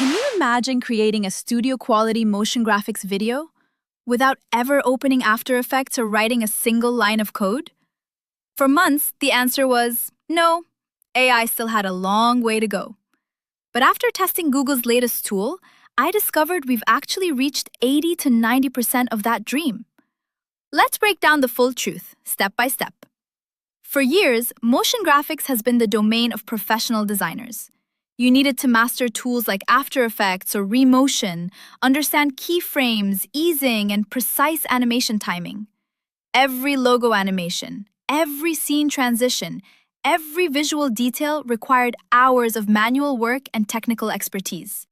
Can you imagine creating a studio-quality motion graphics video without ever opening After Effects or writing a single line of code? For months, the answer was no, AI still had a long way to go. But after testing Google's latest tool, I discovered we've actually reached 80 to 90% of that dream. Let's break down the full truth, step by step. For years, motion graphics has been the domain of professional designers. You needed to master tools like After Effects or Remotion, understand keyframes, easing, and precise animation timing. Every logo animation, every scene transition, every visual detail required hours of manual work and technical expertise.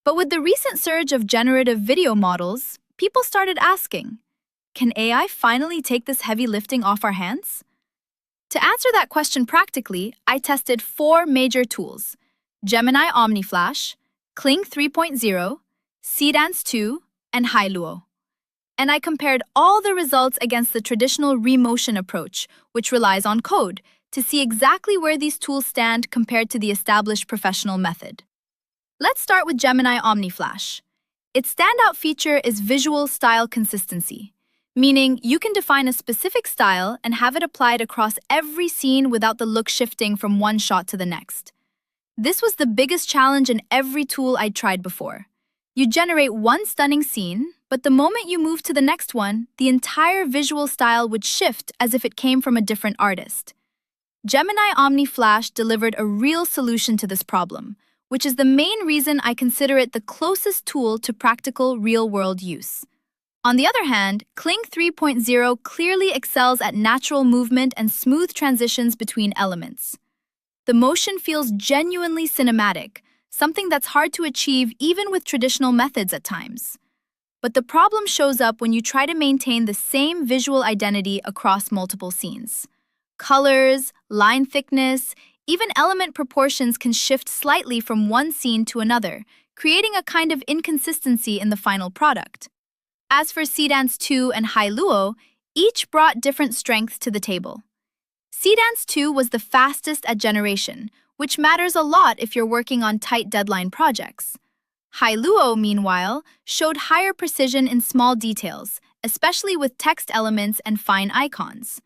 But with the recent surge of generative video models, people started asking, can AI finally take this heavy lifting off our hands? To answer that question practically, I tested 4 major tools: Gemini Omni Flash, Kling 3.0, Seedance 2, and Hailuo. And I compared all the results against the traditional Remotion approach, which relies on code, to see exactly where these tools stand compared to the established professional method. Let's start with Gemini Omni Flash. Its standout feature is visual style consistency, meaning you can define a specific style and have it applied across every scene without the look shifting from one shot to the next. This was the biggest challenge in every tool I'd tried before. You generate one stunning scene, but the moment you move to the next one, the entire visual style would shift as if it came from a different artist. Gemini Omni Flash delivered a real solution to this problem, which is the main reason I consider it the closest tool to practical, real-world use. On the other hand, Kling 3.0 clearly excels at natural movement and smooth transitions between elements. The motion feels genuinely cinematic, something that's hard to achieve even with traditional methods at times. But the problem shows up when you try to maintain the same visual identity across multiple scenes. Colors, line thickness, even element proportions can shift slightly from one scene to another, creating a kind of inconsistency in the final product. As for Seedance 2 and Hailuo, each brought different strengths to the table. Seedance 2 was the fastest at generation, which matters a lot if you're working on tight deadline projects. Hailuo, meanwhile, showed higher precision in small details, especially with text elements and fine icons.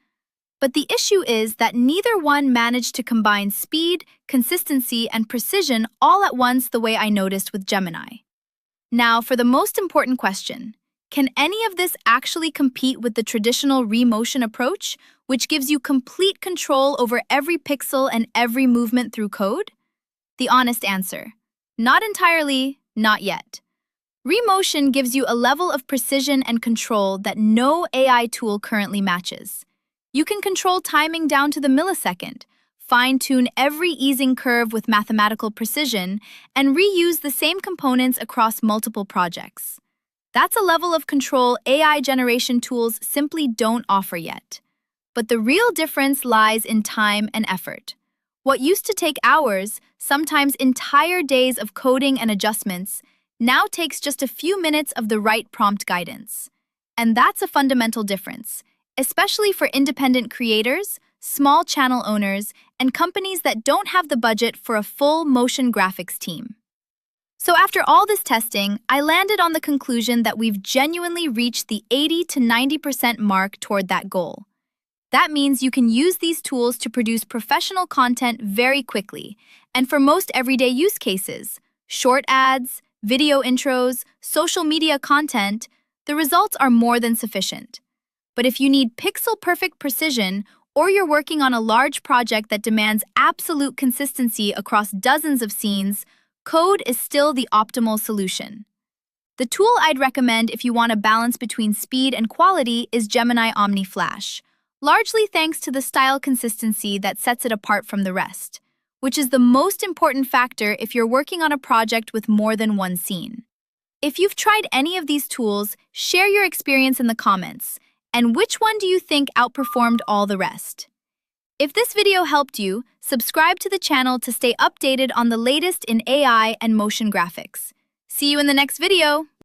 But the issue is that neither one managed to combine speed, consistency, and precision all at once the way I noticed with Gemini. Now, for the most important question. Can any of this actually compete with the traditional Remotion approach, which gives you complete control over every pixel and every movement through code? The honest answer: not entirely, not yet. Remotion gives you a level of precision and control that no AI tool currently matches. You can control timing down to the millisecond, fine-tune every easing curve with mathematical precision, and reuse the same components across multiple projects. That's a level of control AI generation tools simply don't offer yet. But the real difference lies in time and effort. What used to take hours, sometimes entire days of coding and adjustments, now takes just a few minutes of the right prompt guidance. And that's a fundamental difference, especially for independent creators, small channel owners, and companies that don't have the budget for a full motion graphics team. So after all this testing, I landed on the conclusion that we've genuinely reached the 80 to 90% mark toward that goal. That means you can use these tools to produce professional content very quickly, and for most everyday use cases, short ads, video intros, social media content, the results are more than sufficient. But if you need pixel-perfect precision, or you're working on a large project that demands absolute consistency across dozens of scenes, code is still the optimal solution. The tool I'd recommend if you want a balance between speed and quality is Gemini Omni Flash, largely thanks to the style consistency that sets it apart from the rest, which is the most important factor if you're working on a project with more than one scene. If you've tried any of these tools, share your experience in the comments, and which one do you think outperformed all the rest? If this video helped you, subscribe to the channel to stay updated on the latest in AI and motion graphics. See you in the next video!